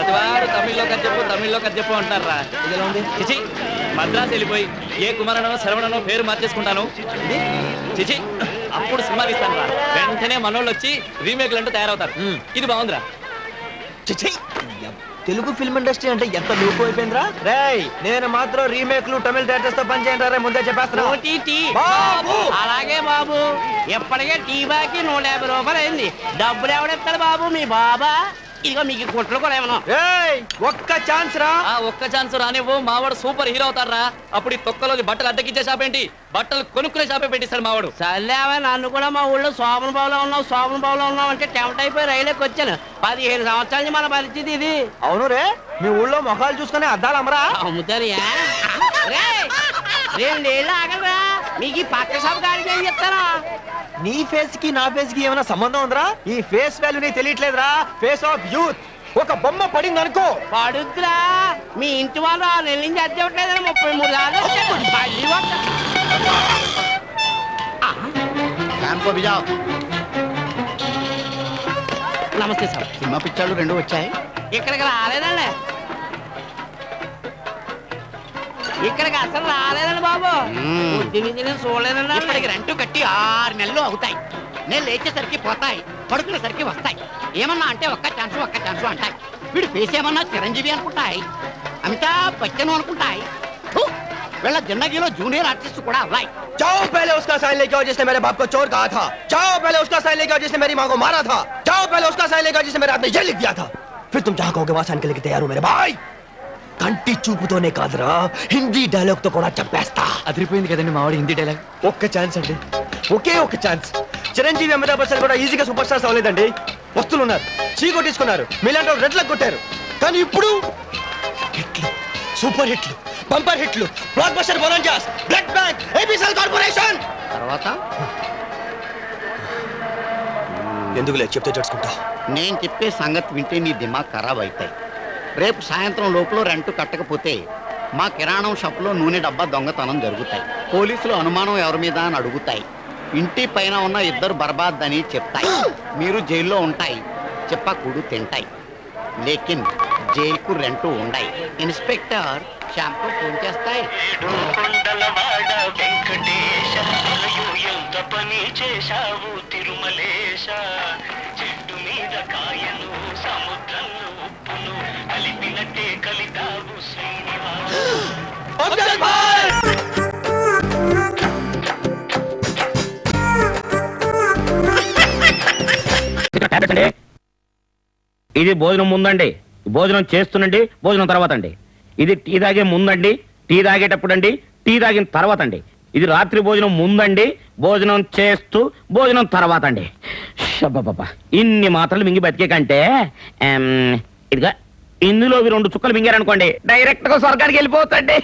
ప్రతివాడు తమిళ్లో కథ చెప్పు అంటారా? ఇది ఉంది చిచి. మద్రాసు వెళ్ళిపోయి ఏ కుమారనో శరవణనో పేరు మార్చేసుకుంటాను. చిచి అప్పుడు సినిమా తీస్తాను రా. వెంటనే మనోళ్ళు వచ్చి రీమేక్లు అంటూ తయారవుతారు. ఇది బాగుందిరా. చిచి తెలుగు ఫిల్మ్ ఇండస్ట్రీ అంటే ఎంత లూపు అయిపోయిందిరా. రేయ్ నేను మాత్రం రీమేక్లు తమిళ డైరెక్టర్స్ తో పని చేయండి ముందే చెప్పేస్తున్నా. అలాగే బాబు. ఎప్పటికే టీ బాకి 150 రూపాయలు అయింది. డబ్బులు ఎవడెత్తాడు బాబు? మీ బాబా? ఇదిగో మీకు కుట్లు కూడా ఏమన్నా. ఒక్క ఛాన్స్ రా. ఒక్క ఛాన్స్ రానివ్వు. మావాడు సూపర్ హీరో అవుతారా. అప్పుడు ఈ తొక్కలో బట్టలు అద్దెకిచ్చే షాప్ ఏంటి, బట్టలు కొనుక్కునే షాపే పెట్టిస్తాడు మావాడు. చల్లావా నన్ను కూడా మా ఊళ్ళో శోభన బావులో ఉన్నావు అంటే టెంప్ట్ అయిపోయి రైలుకి వచ్చాను. 15 సంవత్సరాల నుంచి మన పరిస్థితి ఇది. అవును రే, మీ ఊళ్ళో మొఖాలు చూసుకునే అద్దాలు అమ్మరా? అమ్ముతారియా? 2 ఏళ్ళు ఆగలరా. మీకు ఈ పక్క షాప్ గారికి ఏం చెప్తారా? నీ ఫేస్ కి నా ఫేస్ కి ఏమైనా సంబంధం ఉందిరా? ఈ ఫేస్ వాల్యూ నీకు తెలియట్లేదురా. Face of youth. ఒక బొమ్మ పడింది అనుకో పడుద్దురా. మీ ఇంటి వాళ్ళు 6 నెలల నుంచి అద్దె ఇవ్వట్లేదని 33 నమస్తే సార్. సినిమా పిక్చర్లు 2 వచ్చాయి. ఇక్కడికి రాలేదండి. ఇక్కడికి అసలు రాలేదండి బాబు. చూడలేదండి. ఇప్పటికి రెంట్ కట్టి 6 నెలలు అవుతాయి. నేను లేచేసరికి పోతాయి, పడుకునేసరికి వస్తాయి. ఏమన్నా అంటే ఒక్క ఛాన్స్ అంటాయి. వీడు ఫేస్ ఏమన్నా చిరంజీవి అనుకుంటాయి, అమితాబ్ బచ్చన్ అనుకుంటాయి. వీళ్ళ జిందగీలో జూనియర్ ఆర్టిస్ట్ కూడా అవ్వాయి. जाओ पहले उसका साइन लेके आओ जिसने मेरे बाप को चोर कहा था. जाओ पहले उसका साइन लेके आओ जिसने मेरी माँ को मारा था. जाओ पहले उसका साइन लेके आओ जिसने मेरे हाथ में ये लिख दिया था. फिर तुम जहाँ कहोगे वहाँ साइन के लिए तैयार हो मेरे भाई. కంటి చూపుతోనే కాదురా, హిందీ డైలాగ్ తో కూడా చెప్పేస్తా. అదిరిపోయింది కదండి మావాడు హిందీ డైలాగ్. ఒక్క ఛాన్స్ అండి, ఒకే ఒక్క ఛాన్స్. చిరంజీవి అమితాబ్ బచ్చన్ కూడా ఈజీగా సూపర్ స్టార్స్ అవ్వలేదండి. వస్తువులు ఉన్నారు, చీకొట్టించుకున్నారు, మీలాంటి వాళ్ళు రెడ్లకు కొట్టారు. కానీ ఇప్పుడు హిట్లు, సూపర్ హిట్లు, బంపర్ హిట్లు, blockbuster bonanzas, blood bank, ABCL corporation. తర్వాత ఎందుకు లేదు చెప్తే తెలుసుకుంటా. నేను చెప్పే సంగతి వింటే నీ దిమాగ్ ఖరాబ్ అవుతాయి. రేపు సాయంత్రం లోపల రెంట్ కట్టకపోతే మా కిరాణం షాపులో నూనె డబ్బా దొంగతనం జరుగుతాయి. పోలీసులు అనుమానం ఎవరి మీద అని అడుగుతాయి. ఇంటి పైన ఉన్న 2 బర్బాద్ అని చెప్తాయి. మీరు జైల్లో ఉంటాయి, చెప్పకూడు తింటాయి. లేకిన్ జైలుకు రెంటు ఉండాయి. ఇన్స్పెక్టర్ షాంపూ ఫోన్ చేస్తాయి. ఇది భోజనం ముందండి, భోజనం చేస్తున్నండి, భోజనం తర్వాత అండి. ఇది టీ తాగే ముందండి, టీ తాగేటప్పుడు అండి, టీ తాగిన తర్వాత అండి. ఇది రాత్రి భోజనం ముందండి, భోజనం చేస్తూ భోజనం తర్వాత అండి. షబ్బబ్బబ్బా, ఇన్ని మాత్రలు మింగి బతికే కంటే ఇదిగా ఇందులో 2 చుక్కలు మింగారనుకోండి డైరెక్ట్ గా స్వర్గానికి వెళ్ళిపోతండి.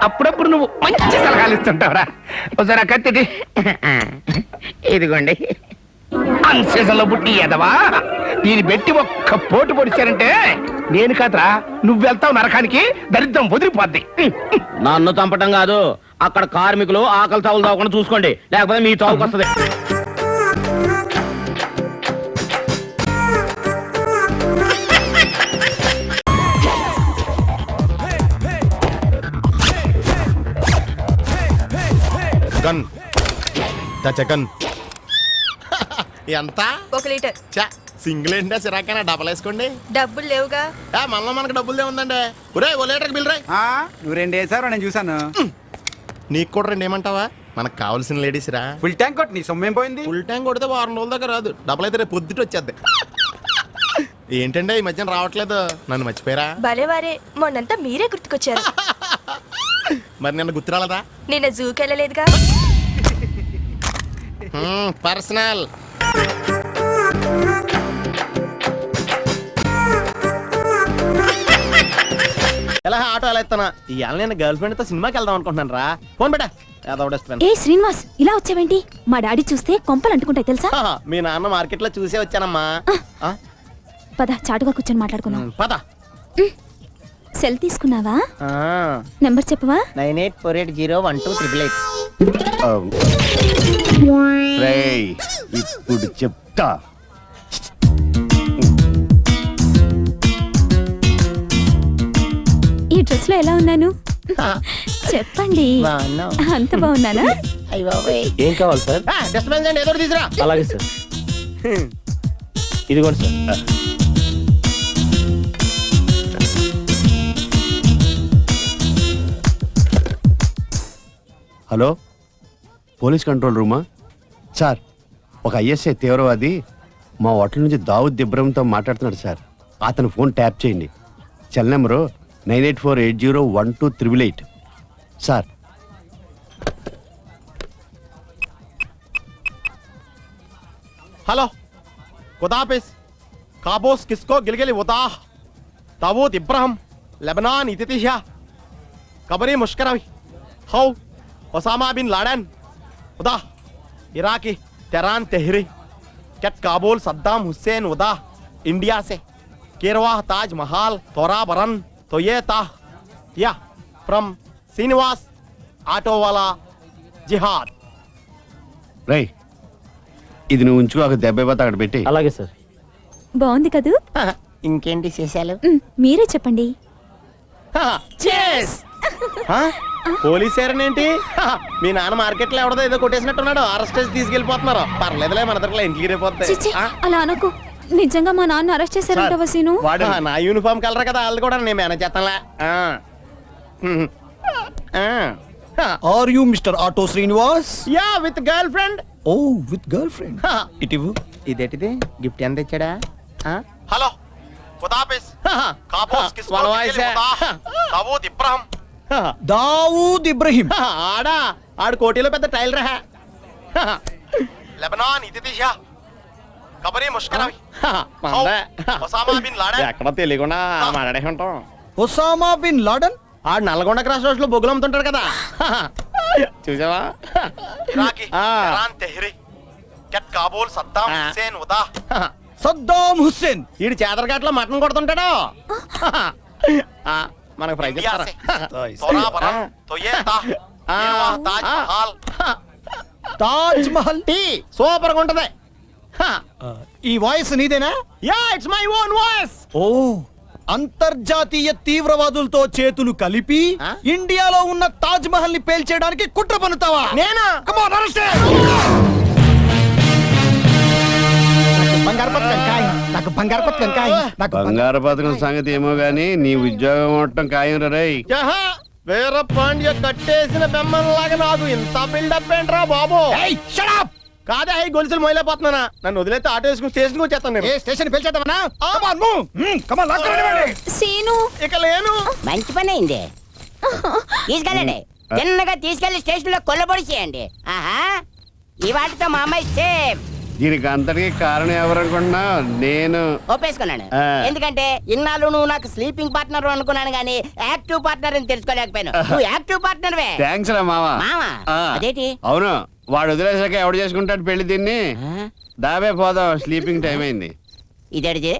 అప్పుడప్పుడు నువ్వు మంచి సలహాలు ఇస్తుంటావురా. ఒకసారి కత్తిటి ఇదిగోండి. అన్సీజన్లో పుట్టి ఎదవా, దీన్ని పెట్టి ఒక్క పోటు పొడిచారంటే నేను కాదురా, నువ్వు వెళ్తావు నరకానికి. దరిద్రం వదిలిపోద్ది. నన్ను చంపటం కాదు, అక్కడ కార్మికులు ఆకలి చావులు తాగకుండా చూసుకోండి, లేకపోతే మీ చావుకు వస్తుంది. గన్ గన్ ఎంత? 1 లీటర్. సింగిల్ ఏంటా సిరాకైనా డబల్ వేసుకోండి. డబ్బులు లేవుగా. మనలో మనకు డబ్బులు ఉందండి. ఒరే 1 లీటర్ బిల్ రాయ్. నువ్వు 2 వేసావు, నేను చూసాను. నీకు కూడా 2 ఏమంటావా? మనకు కావాల్సిన లేడీస్ రా. ఫుల్ ట్యాంక్ కొట్టి నీ సొమ్మేం పోయింది? ఫుల్ ట్యాంక్ కొడితే 4 రోజుల దాకా రాదు, డబ్బులు అయితే రేపు పొద్దుట వచ్చేద్ది. ఏంటంటే ఈ మధ్యన రావట్లేదు, నన్ను మర్చిపోయారా? భలే వారే, మొన్నంతా మీరే గుర్తుకొచ్చారు. మరి నిన్న గుర్తు రాలేదా? నిన్న జూకి వెళ్ళలేదుగా. పర్సనల్. ఎలా ఆటో ఎలా ఎత్తానా? ఇవాళ నేను గర్ల్ ఫ్రెండ్ తో సినిమాకి వెళ్దాం అనుకుంటున్నాను రా. ఫోన్ పెట్టా. ఏ శ్రీనివాస్, ఇలా వచ్చావేంటి? మా డాడీ చూస్తే కొంపలు అంటుకుంటాయి తెలుసా? మీ నాన్న మార్కెట్ లో చూసే వచ్చానమ్మా. పద, చాటుగా కూర్చొని మాట్లాడుకుందాం. పద. సెల్ తీసుకున్నావా? నెంబర్ చెప్పవా? 9848012388. ఇప్పుడు చెప్తా. డ్రెస్ లో ఎలా ఉన్నాను చెప్పండి అంత బాగున్నానా ఏం కావాలి సార్? డిస్టర్బెన్స్ అండి, ఏదో తీసురా. అలాగే సార్. ఇదిగోండి సార్. హలో, పోలీస్ కంట్రోల్ రూమా? సార్, ఒక ఐఎస్ఐ తీవ్రవాది మా హోటల్ నుంచి దావుద్ ఇబ్రహంతో మాట్లాడుతున్నాడు సార్. అతని ఫోన్ ట్యాప్ చేయండి. Cell number 9848012388. సార్, హలో, ఖుదాఫిజ్. కాబోస్ కిస్కో గిలిగిలి ఉదాహ్ దావూద్ ఇబ్రహం లెబనాన్ ఇతితిహ్యా కబరీ ముష్కరవి హౌ ఒసామా బిన్ లాడెన్ ఉదా इराकी तेहरान तेहरी कैट काबुल सद्दाम हुसैन उदा इंडिया से केरवा ताज महाल तोरा बरन तो ये ताह या फ्रॉम श्रीनिवास ऑटो वाला जिहाद. రై, ఇది నువ్వు ఉంచుకో, ఒక 70 అక్కడ పెట్టి. అలాగే సార్. బాగుంది కదూ? ఇంకేంటి చేశాలు? మీరే చెప్పండి. పోలీస్ ఏంటి? మీ నాన్న మార్కెట్ లో ఎవడదో ఏదో కొట్టేసినట్టున్నాడు, అరెస్ట్ చేసి తీసుకెళ్లిపోతున్నారు. పర్లేదులే, మన దగ్గర ఇంటికి చిచ్చి, అలా అనకు. నిజంగా మా నాన్న అరెస్ట్ చేశారంట వసీను. వాడు నా యూనిఫామ్ కలర్ కదా, వాళ్ళు కూడా నేను మేనేజ్ చేస్తానులే. Are you mister auto Srinivas? Yeah, with girlfriend. Oh, with girlfriend. ఇటివు. ఇదేంటిది? గిఫ్ట్ ఎంత తెచ్చాడా? హలో, ఖుదాఫిజ్. కాబోస్ కిస్కో గిలిగిలి ఉదాహ్ దావూద్ ఇబ్రహం. దావూద్ ఇబ్రహీం. ఆడా, ఆడు కోటిలో పెద్ద టైలర్ రహ. లెబనాన్ ఇతితిహ్యా కబరీ ముష్కరవి ఒసామా బిన్ లాడెన్. ఎక్కడ తెలియకుండా మాట్లాడే ఉంటాం. Osama bin Laden. ఆడు నల్గొండ క్రాస్ రోడ్స్ లో బొగ్గులు అమ్ముతుంటాడు కదా, చూసావా? ఇరాకీ తెహరాన్ తెహ్రీ कैट काबुल सद्दाम हुसैन उदा సద్దాం హుస్సేన్. ఈడు చేదరఘాట్ లో మటన్ కొడుతుంటాడు. మనకు ఫ్రై చేస్తారా? తాజ్ మహల్. టీ సూపర్ గా ఉంటది. ఈ వాయిస్ నీదేనా? Yeah, it's my own voice. Oh, అంతర్జాతీయ తీవ్రవాదులతో చేతులు కలిపి ఇండియాలో ఉన్న తాజ్ మహల్ ని పేల్చేయడానికి కుట్ర పన్నుతావా? నేనా? Come on, arrest. బంగారు పథకం సంగతి ఏమో గానీ నీ ఉద్యోగం మొత్తం ఖాయం రై. వీర పాండ్య కట్టేసిన బెమ్మలాగా నాకు ఇంత బిల్డప్ ఏంట్రా బాబు? కాదే, గొలుసులు మొయలేకపోతున్నానా? నన్ను వదిలేస్తే ఆటో వేసుకుని స్టేషన్ వచ్చేస్తాను. నేను స్టేషన్ పిలిచేద్దామనా? సీను, ఇక లేను. మంచి పని అయింది. తీసుకెళ్ళండి, చిన్నగా తీసుకెళ్లి స్టేషన్ లో కొల్లబొడి చేయండి. ఆహా, ఈ వాటితో మా అమ్మాయి సేఫ్. దీనికి అంతటికి కారణం ఎవరనుకున్నా నేను ఒప్పేసుకున్నాను. ఎందుకంటే ఇన్నాళ్ళు నువ్వు నాకు స్లీపింగ్ పార్ట్నర్ అనుకున్నాను గానీ యాక్టివ్ పార్ట్నర్ అని తెలుసుకోలేకపోయాను. నువ్వు యాక్టివ్ పార్ట్నర్ వే. థ్యాంక్స్ రా మావా. అదేంటి? అవును, వాడు వదిలేసాక ఎవడు చేసుకుంటాడు పెళ్లి? దీన్ని దాబే పోదాం, స్లీపింగ్ టైం అయింది. ఇదేంటి?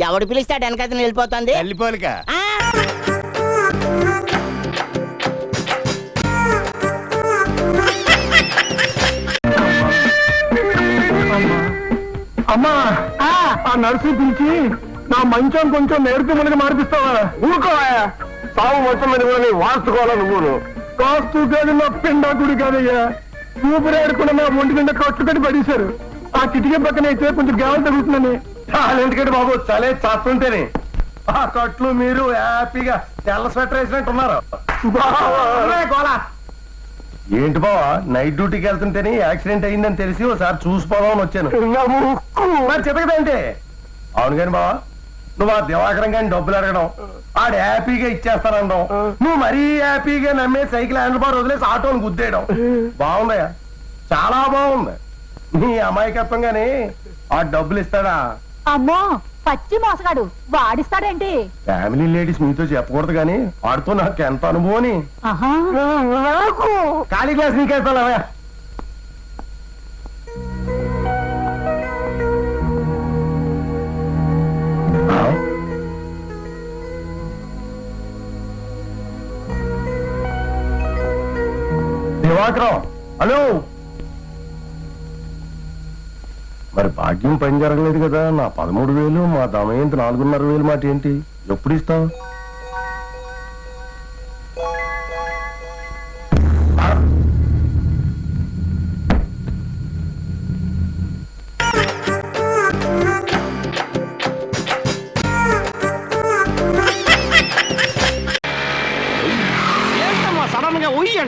ఎవడు పిలిస్తాడు వెనకతను వెళ్ళిపోతుంది. వెళ్ళిపోలిక. అమ్మా, ఆ నర్సు పిలిచి నా మంచం కొంచెం నేర్పు మనకి మార్పిస్తావా? ఊరుకోవా, సాగు మొత్తం మీద కూడా నీ వాస్తుకోవాలా? నువ్వును వాస్తు కాదు, నా పిండా గుడి కాదయ్యా. ఊపిరాడకుండా నా ఒంటి నిండా కట్లు కట్టి పడేశారు. ఆ కిటికీ పక్కన అయితే కొంచెం గాలి తగ్గుతుందని. ఎందుకంటే బాబు, చలే చేస్తుంటేనే ఆ కట్లు మీరు హ్యాపీగా తెల్ల స్వెటర్ వేసినట్టున్నారు. ఏంటి బావా, నైట్ డ్యూటీకి వెళ్తుంటేనే యాక్సిడెంట్ అయిందని తెలిసి ఒకసారి చూసిపోదామని వచ్చాను. మరి చెప్పదంటే అవును కాని బావా, నువ్వు ఆ దివాకరం కానీ డబ్బులు అడగడం, ఆడు హ్యాపీగా ఇచ్చేస్తానడం, నువ్వు మరీ హ్యాపీగా నమ్మే సైకిల్ హ్యాండిల్ బార్ వదిలేసి ఆటోని గుద్దేయడం బాగుందయ్యా, చాలా బాగుంది. నీ అమాయకత్వం గాని ఆ డబ్బులు ఇస్తాడా? అమ్మో, పచ్చి మోసగాడు, వాడిస్తాడేంటి? ఫ్యామిలీ లేడీస్ మీతో చెప్పకూడదు కానీ ఆడుతూ నాకు ఎంత అనుభవం. ఖాళీ క్లాస్ నీకేస్తావా? దివాకరం, హలో. మరి భాగ్యం పని జరగలేదు కదా. నా 13,000, మా దమయంతి 4,500 మాట ఏంటి? ఎప్పుడు ఇస్తావు?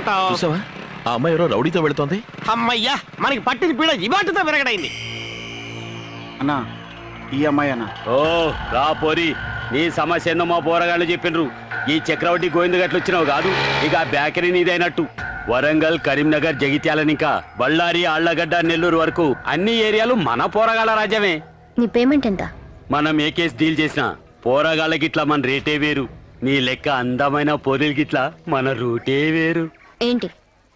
అంటావు? చూసావా ఆ అమ్మాయి ఎవరో రౌడీతో వెళుతోంది. అమ్మయ్యా, మనకి పట్టిన పీడ ఇవాటితో విరగడైంది. అన్నా ఈ అమ్మాయి అన్న. ఓ రా పోరి, నీ సమస్య ఏందో మా పోరగాళ్ళు చెప్పిండ్రు. ఈ చక్రవడ్డీ గోవింద గట్లు వచ్చినావు కాదు, ఇక ఆ బేకరీ నీదైనట్టు. వరంగల్, కరీంనగర్, జగిత్యాల ఇంకా బళ్ళారి, ఆళ్లగడ్డ, నెల్లూరు వరకు అన్ని ఏరియాలు మన పోరగాళ్ళ రాజ్యమే. నీ పేమెంట్ ఎంత? మనం ఏ కేసు డీల్ చేసినా పోరగాళ్ళకి ఇట్లా మన రేటే వేరు. నీ లెక్క అందమైన పోరీలకి ఇట్లా మన రూటే వేరు. ఏంటి?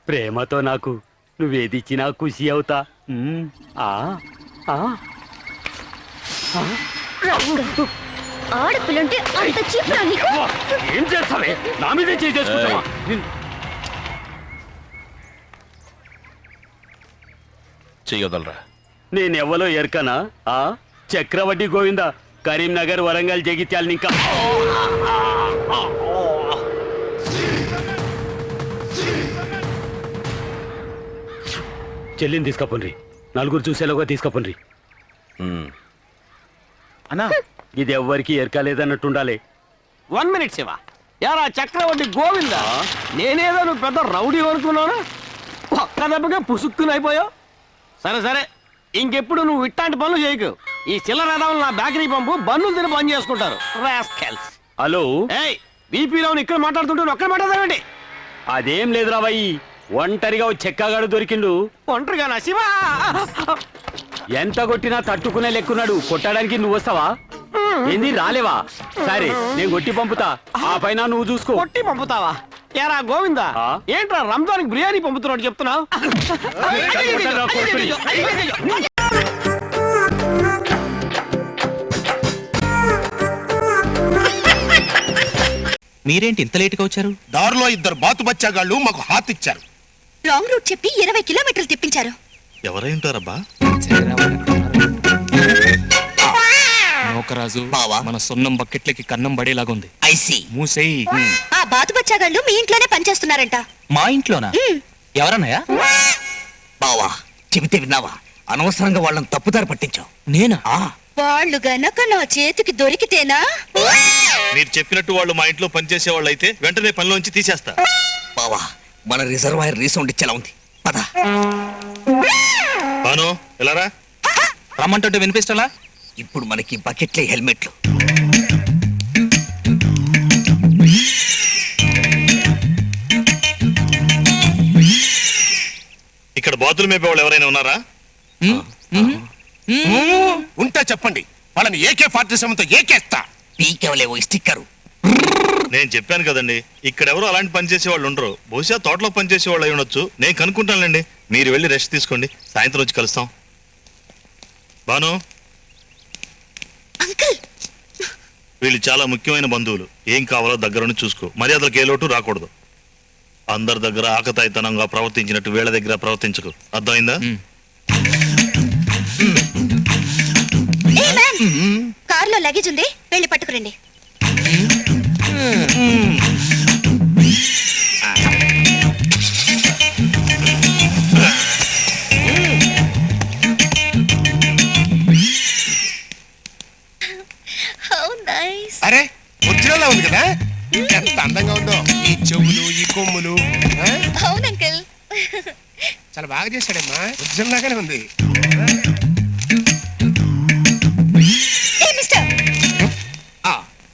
ప్రేమతో నాకు నువ్వేదిచ్చినా ఖుషి అవుతా. ఆ ఆ ఆడపిల్లంటే అంత చీప్రా నీకు? ఏం చేస్తావే? నా మీదే చేసుకుంటావా? చెయ్యొదలరా. నేనెవ్వలో ఎరకనా? ఆ చక్రవడ్డీ గోవింద, కరీంనగర్, వరంగల్, జగిత్యాల ఇంకా చెల్లిని తీసుకపోండి, నలుగురు చూసేలోగా తీసుకపోండి. అన్నా ఇది ఎవ్వరికి ఎరకలేదన్నట్టుండాలి. 1 minute శివ. యారా చక్రవర్తి గోవిందా, నేనేదో నువ్వు పెద్ద రౌడీ అనుకున్నాను, ఒక్క దెబ్బగా పుసుక్కుని అయిపోయావు. సరే సరే, ఇంకెప్పుడు నువ్వు ఇట్లాంటి పనులు చేయకు. ఈ చిల్లరేదాలను నా బేకరీ పంపు, బన్నులు తిని పని చేసుకుంటారు. రాస్కెల్స్. హలో, ఏయ్ బీపీలో ఇక్కడ మాట్లాడుతుంటే ఒక్కడ మాట్లాడదామండి. అదేం లేదురా బాయి, ఒంటరిగా చెక్కగాడు దొరికిండు. ఒంటరిగా నా శివ? ఎంత కొట్టినా తట్టుకునే లెక్కున్నాడు. కొట్టడానికి నువ్వు వస్తావా? ఏంది రాలేవా? సరే నేను కొట్టి పంపుతా, ఆ పైన నువ్వు చూసుకో. కొట్టి పంపుతావా? ఏరా గోవిందా, ఏంట్రా రంజాన్ బిర్యానీ పంపుతున్నాడు చెప్తున్నావు? మీరేంటి ఇంత లేటుగా వచ్చారు? దారిలో 2 బాతు బచ్చాగాళ్ళు మాకు హాత్ ఇచ్చారు. రాంగ్ రూట్ చెప్పి 20 కిలోమీటర్లు తిప్పించారు. ఎవరై ఉంటారబ్బా? నౌకరాజు, మన సొన్నం బకెట్లకి కన్నం పడేలాగుంది. ఐసి మూసేయి. ఆ బాతు బచ్చాగాళ్ళు మీ ఇంట్లోనే పనిచేస్తున్నారంట. మా ఇంట్లోనా? ఎవరన్నాయా? బావా చెబితే విన్నావా? అనవసరంగా వాళ్ళని తప్పుదారి పట్టించావు. నేనా? వాళ్ళు గనక నా చేతికి దొరికితేనా? మీరు చెప్పినట్టు వాళ్ళు మా ఇంట్లో పనిచేసే వాళ్ళు అయితే వెంటనే పనిలోంచి తీసేస్తా. బావా మన రిజర్వాయర్ రీసౌండ్ ఇచ్చేలా ఉంది, పద. బాను ఎలారా? రమ్మంటుంటే వినిపిస్తలా? ఇప్పుడు మనకి బకెట్లే హెల్మెట్లు. ఇక్కడ బాతులు మేపే వాళ్ళు ఎవరైనా ఉన్నారా? ఉంటే చెప్పండి, వాళ్ళని AK-47తో ఏకేస్తా. పీకెవలేవో స్టిక్కరు. నేను చెప్పాను కదండి, ఇక్కడ ఎవరు అలాంటి పని చేసే వాళ్ళు ఉండరు. బహుశా తోటలో పనిచేసే వాళ్ళు అయి ఉండొచ్చు. నేను కనుక్కుంటానులేండి. మీరు వెళ్ళి రెస్ట్ తీసుకోండి, సాయంత్రం వచ్చి కలుస్తాం. బాను, అంకుల్, వీళ్ళు చాలా ముఖ్యమైన బంధువులు. ఏం కావాలో దగ్గరుండి చూసుకో. మర్యాదలకు ఏ లోటు రాకూడదు. అందరి దగ్గర ఆకతాయితనంగా ప్రవర్తించినట్టు వీళ్ళ దగ్గర ప్రవర్తించకు. అర్థమైందా? కార్లో లగేజ్ ఉంది, వెళ్ళి పట్టుకురండి. అరే ఒరిజినల్ ఉంది కదా, ఎంత అందంగా ఉందో. ఈ చెవులు, ఈ కొమ్ములు. అవును అంకుల్, చాలా బాగా చేశాడమ్మా, ఒరిజినల్ లాగానే ఉంది.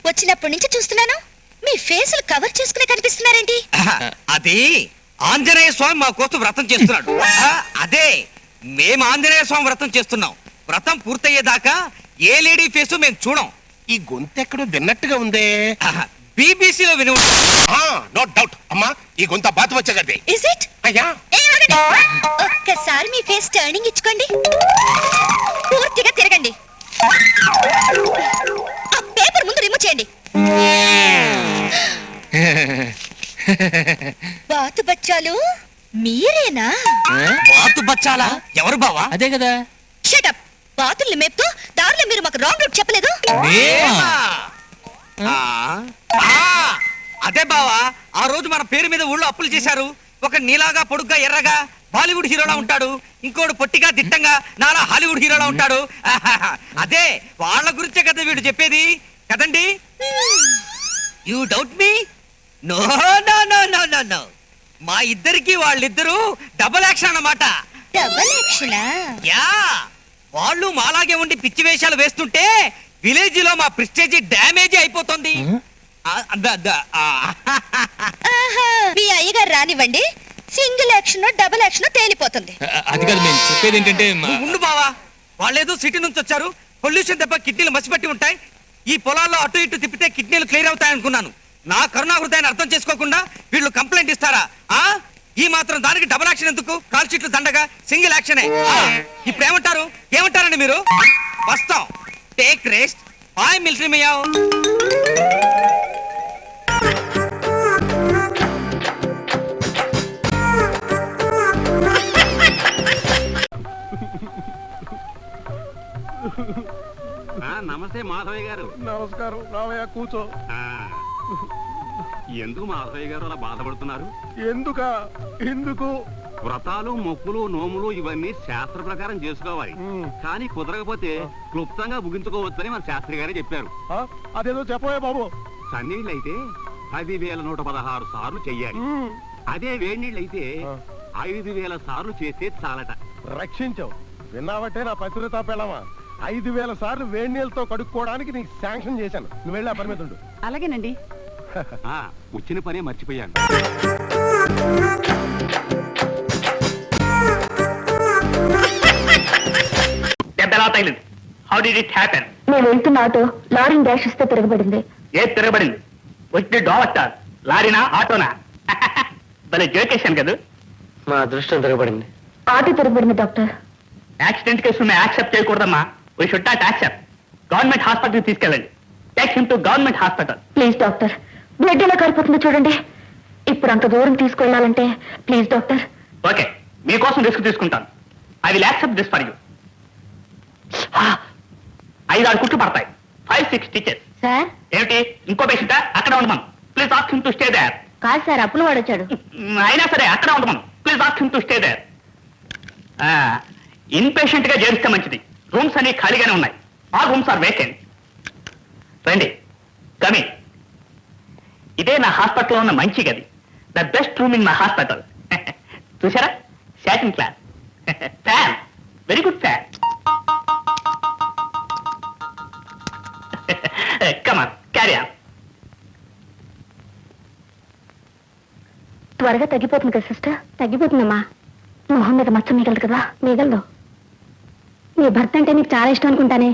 వచ్చినప్పటి నుంచి చూస్తున్నాను, మీ ఫేసులు కవర్ చేసుకునే కనిపిస్తున్నారేంటి? అది ఆంజనేయ స్వామి మా కోసం వ్రతం చేస్తున్నాడు. అదే మేము ఆంజనేయ స్వామి వ్రతం చేస్తున్నాం. వ్రతం పూర్తయ్యేదాకా ఏ లేడీ ఫేసు మేము చూడం. ఈ గొంతు ఎక్కడో విన్నట్టుగా ఉందే. బీబీసీలో విను. నో డౌట్ అమ్మా, ఈ గొంత బాతు వచ్చాగదే. Is it? అయ్యా ఒక్కసారి మీ ఫేస్ టర్నింగ్ ఇచ్చుకోండి, పూర్తిగా తిరగండి. ఆ పేపర్ ముందు రిమూవ్ చేయండి. బాతు బచ్చాలు మీరేనా? బాతు బచ్చాలా? ఎవరు బావా? అదే కదా. Shut up. బాతుల్ని మేపుతూ దారిలో మీరు మాకు రాంగ్ రూట్ చెప్పలేదు. అదే బావా, ఆ రోజు మన పేరు మీద ఊళ్ళో అప్పులు చేశారు. ఒక నీలాగా పొడుగ్గా ఎర్రగా బాలీవుడ్ హీరోలా ఉంటాడు, ఇంకోడు పొట్టిగా దిట్టంగా నాలా హాలీవుడ్ హీరోలా ఉంటాడు. అదే వాళ్ళ గురించే కదా వీడు చెప్పేది కదండి. You doubt me? నో నో నో నో నో నో. మా ఇద్దరికి వాళ్ళిద్దరూ డబుల్ యాక్షన్ అన్నమాట. డబల్ యాక్షనా? యా, వాళ్ళు మాలాగే ఉండి పిచ్చి వేషాలు వేస్తుంటే విలేజ్ లో మా ప్రెస్టేజ్ డ్యామేజ్ అయిపోతుంది. మీ అయ్యగారు రానివ్వండి, సింగిల్ యాక్షన్ డబుల్ యాక్షన్ తేలిపోతుంది. అది కాదు నేను చెప్పేది ఏంటంటే ఉండు బావా, వాళ్ళేదో సిటీ నుంచి వచ్చారు, పొల్యూషన్ దెబ్బ కిడ్నీలు మసిపట్టి ఉంటాయి, ఈ పొలాల్లో అటు ఇటు తిప్పితే కిడ్నీలు క్లియర్ అవుతాయి అనుకున్నాను. నా కరుణా హృదయాన్ని అర్థం చేసుకోకుండా వీళ్ళు కంప్లైంట్ ఇస్తారా? ఈ మాత్రం దానికి డబుల్ యాక్షన్ ఎందుకు? కాల్ షీట్లు దండగా సింగిల్ యాక్షనే. ఇప్పుడు ఏమంటారండి మీరు? వస్తాం, take rest, hi military meow. నమస్తే మాధవయ్య గారు. నమస్కారం రావయ్య, కూర్చో. ఎందుకు మాధవయ్య గారు అలా బాధపడుతున్నారు? ఎందుకు వ్రతాలు, మొక్కులు, నోములు ఇవన్నీ శాస్త్ర ప్రకారం చేసుకోవాలి, కానీ కుదరకపోతే క్లుప్తంగా ముగించుకోవచ్చని మన శాస్త్రి గారే చెప్పారు. అదేదో చెప్పవే బాబు. సన్నీళ్ళైతే 10,116 సార్లు చెయ్యాలి. అదే వేడినీళ్ళైతే 5,000 సార్లు చేస్తే చాలట. రక్షించావు, విన్నావట్టే నా పతివ్రత పెళ్ళమా. 5,000 సార్లు వేడి నీళ్ళతో కడుక్కోవడానికి నీకు శాంక్షన్ చేశాను. నువ్వు వెళ్ళి ఆ పని మీద ఉండు. అలాగేనండి. వచ్చిన పనే మర్చిపోయాను. How did it happen? నేను వెళ్తున్న ఆటో లారీని డాష్ ఇస్తే తిరగబడింది. ఏ తిరగబడింది? వచ్చి డోవస్టార్ లారీనా ఆటోనా? భలే జోకేశాను కదా. మా అదృష్టం తిరగబడింది. ఆటో తిరగబడింది డాక్టర్. యాక్సిడెంట్ కేసు యాక్సెప్ట్ చేయకూడదమ్మా. We should not accept. Government హాస్పిటల్కి తీసుకెళ్ళండి. Take him to government hospital. Please doctor, blood ఎలా కారిపోతుందో చూడండి. ఇప్పుడు అంత దూరం తీసుకెళ్లాలంటే ప్లీజ్ డాక్టర్. ఓకే, మీకోసం రిస్క్ తీసుకుంటాను. I will accept this for you. 5-6 కుట్లు పడతాయి. 5-6 స్టిచెస్. సార్ ఏమిటి? ఇంకో పేషెంటా? అక్కడ ఉండమను. Please ask him to stay there. కాదు సార్, అప్పులు వాడొచ్చాడు. అయినా సరే అక్కడ ఉండమను. Please ask him to stay there. Inpatient గా చేరిస్తే మంచిది. రూమ్స్ అన్ని ఖాళీగానే ఉన్నాయి. All rooms are vacant. రండి, కమింగ్. ఇదే నా హాస్పిటల్లో ఉన్న మంచి గది. The best room in my hospital. చూసారా? Satin class, fan, very good fan. Come on, carry on. త్వరగా తగ్గిపోతుంది కదా సిస్టర్? తగ్గిపోతుందమ్మా. మొహం మీద మచ్చ మిగలదు కదా? మిగలదు. నీ భర్త అంటే నీకు చాలా ఇష్టం అనుకుంటానే.